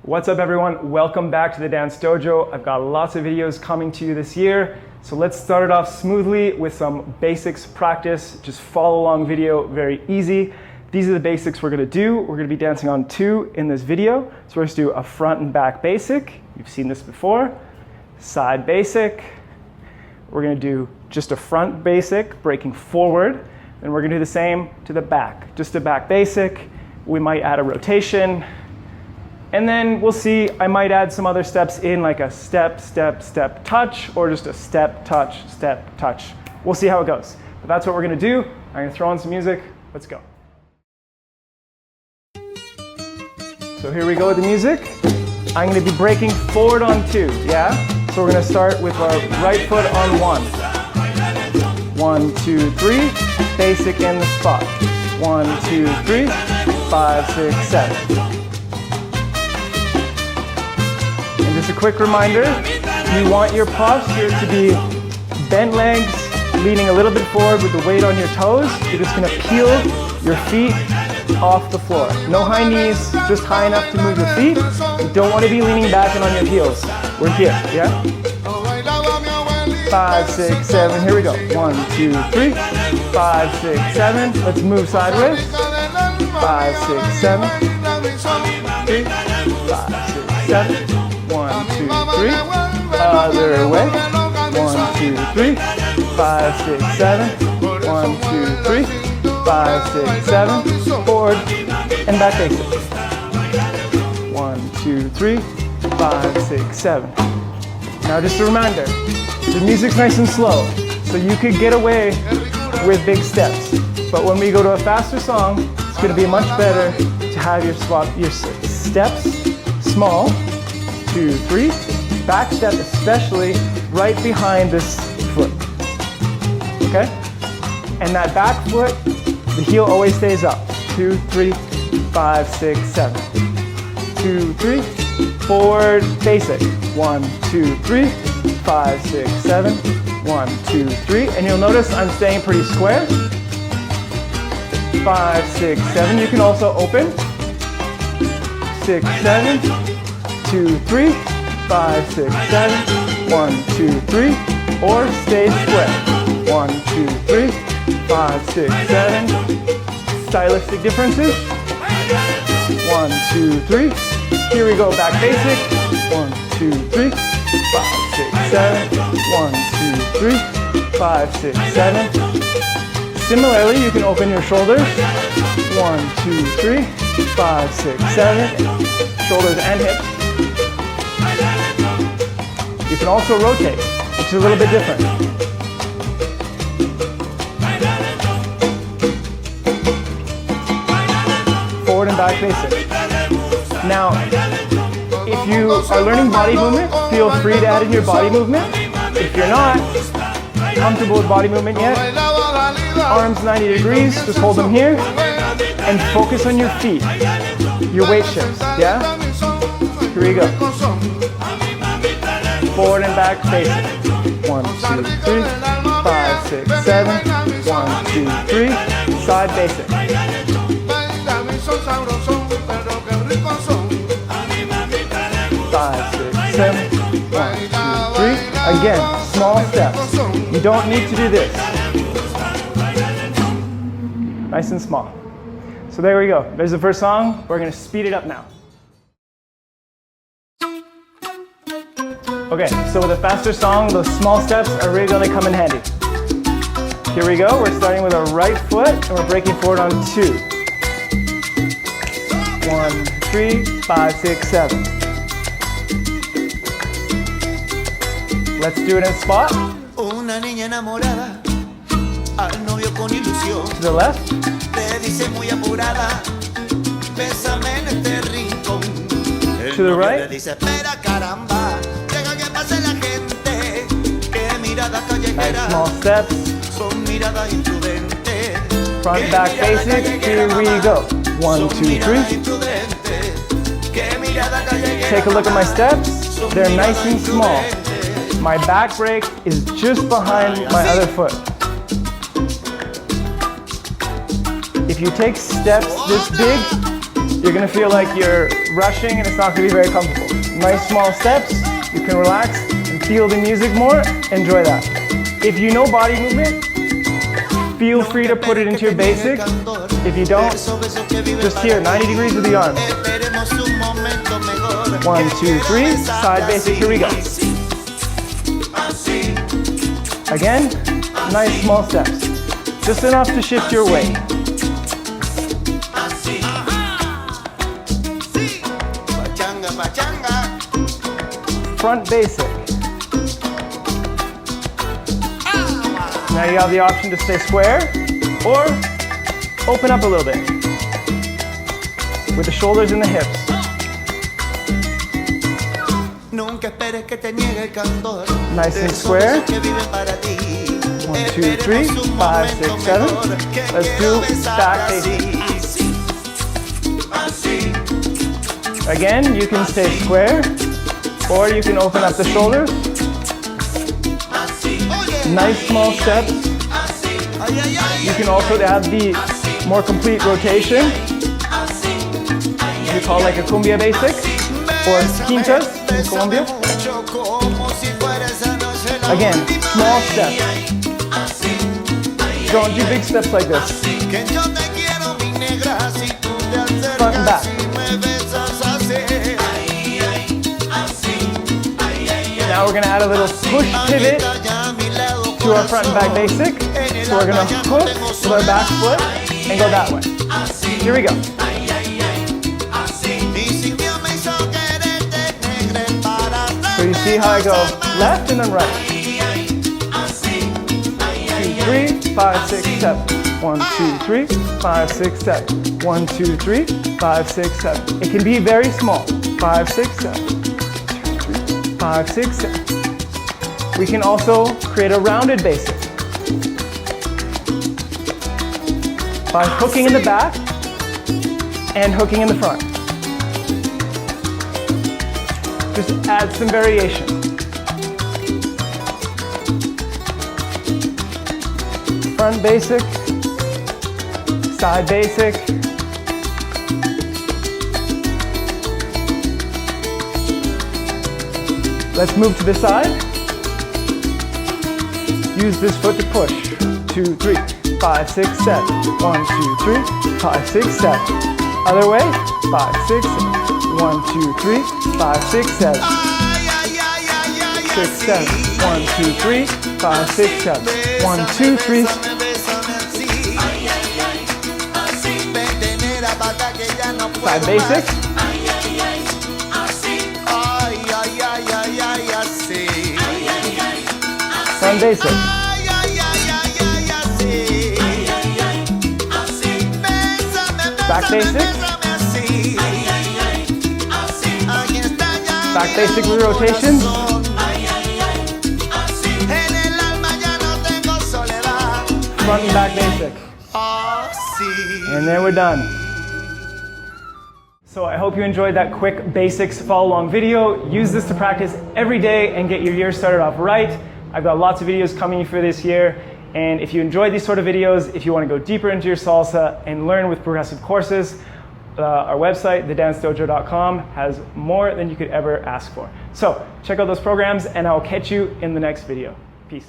What's up everyone? Welcome back to the Dance Dojo. I've got lots of videos coming to you this year. So let's start it off smoothly with some basics practice. Just follow along video, very easy. These are the basics we're gonna do. We're gonna be dancing on two in this video. So we're gonna do a front and back basic. You've seen this before. Side basic. We're gonna do just a front basic, breaking forward. Then we're gonna do the same to the back. Just a back basic. We might add a rotation. And then we'll see, I might add some other steps in, like a step, step, step, touch, or just a step, touch, step, touch. We'll see how it goes. But that's what we're gonna do. I'm gonna throw on some music. Let's go. So here we go with the music. I'm gonna be breaking forward on two, yeah? So we're gonna start with our right foot on one. 1, 2, 3, basic in the spot. 1, 2, 3, 5, 6, 7. And just a quick reminder, you want your posture to be bent legs, leaning a little bit forward with the weight on your toes. You're just gonna peel your feet off the floor. No high knees, just high enough to move your feet. You don't want to be leaning back and on your heels. We're here, yeah? 5, 6, 7, here we go. 1, 2, 3, 5, 6, 7. Let's move sideways. 5, 6, 7. 3, 5, 6, 7. 1, 2, 3. Other way. 1, 2, 3. 5, 6, 7. 1, 2, 3. 5, 6, 7. Forward and back basic. 1, 2, 3. 5, 6, 7. Now just a reminder, the music's nice and slow, so you could get away with big steps. But when we go to a faster song, it's going to be much better to have your steps small. 2, 3. Back step especially right behind this foot. Okay? And that back foot, the heel always stays up. 2, 3, 5, 6, 7. 2, 3. Forward, basic. 1, 2, 3, 5, 6, 7. 1, 2, 3. And you'll notice I'm staying pretty square. 5, 6, 7. You can also open. 6, 7. 2, 3. 5, 6, 7. 1, 2, 3. Or stay square. 1, 2, 3. 5, 6, 7. Stylistic differences. 1, 2, 3. Here we go, back basic. 1, 2, 3. 5, 6, 7. 1, 2, 3. 5, 6, 7. Similarly, you can open your shoulders. 1, 2, 3. 5, 6, 7. Shoulders and hips. You can also rotate, which is a little bit different. Forward and back basic. Now, if you are learning body movement, feel free to add in your body movement. If you're not comfortable with body movement yet, arms 90 degrees, just hold them here, and focus on your feet, your weight shifts, yeah? Here we go. Forward and back basic. 1, 2, 3, 5, 6, 7. 1, 2, 3. Side basic. 5, 6, 7. 1, 2, 3. Again, small steps. You don't need to do this. Nice and small. So there we go. There's the first song. We're going to speed it up now. Okay, so with a faster song, those small steps are really going to come in handy. Here we go. We're starting with our right foot, and we're breaking forward on 2. 1, 3, 5, 6, 7. Let's do it in spot. Una niña enamorada, al novio con ilusión. To the left. Te dice muy apurada, bésame en este rincón. To the right. Dice, espera caramba, deja que pase la gente. Que mirada callejera. Nice small steps. Son miradas imprudentes. Front, back, basic. Here we go. 1, 2, 3. Take a look at my steps. They're nice and small. My back break is just behind my other foot. If you take steps this big, you're gonna feel like you're rushing and it's not gonna be very comfortable. Nice small steps, you can relax and feel the music more, enjoy that. If you know body movement, feel free to put it into your basic. If you don't, just here, 90 degrees with the arms. 1, 2, 3, side basic, here we go. Again, nice small steps. Just enough to shift your weight. Front basic. Now you have the option to stay square or open up a little bit with the shoulders and the hips. Nice and square. 1, 2, 3, 5, 6, 7. Let's do back basic. Again, you can stay square or you can open up the shoulders. Nice small steps. You can also have the more complete rotation. We call like a cumbia basic or quintas in Colombia. Again, small steps. Don't do big steps like this. Front and back. Now we're going to add a little push pivot to our front and back basic. So we're going to hook with our back foot and go that way. Here we go. So you see how I go left and then right. 2, 3, 5, 6, 7. 1, 2, 3, 5, 6, 7. 1, 2, 3, 5, 6, 7. It can be very small. 5, 6, 7. 5, 6, 7. We can also create a rounded basic by hooking in the back and hooking in the front. Just add some variation. Front basic, side basic. Let's move to the side. Use this foot to push. 2, 3, 5, 6, 7. 1, 2, 3, 5, 6, 7. Other way. 5, 6, 7. 1, 2, 3, 5, 6, 7. 6, 7. 1, 2, 3, 5, 6, 7. 1, 2, 3. Side basic. Front basic. Back basic. Back basic with rotation. Front and back basic. And then we're done. So I hope you enjoyed that quick basics follow along video. Use this to practice every day and get your year started off right. I've got lots of videos coming for this year. And if you enjoy these sort of videos, if you want to go deeper into your salsa and learn with progressive courses, our website, thedancedojo.com, has more than you could ever ask for. So check out those programs and I'll catch you in the next video. Peace.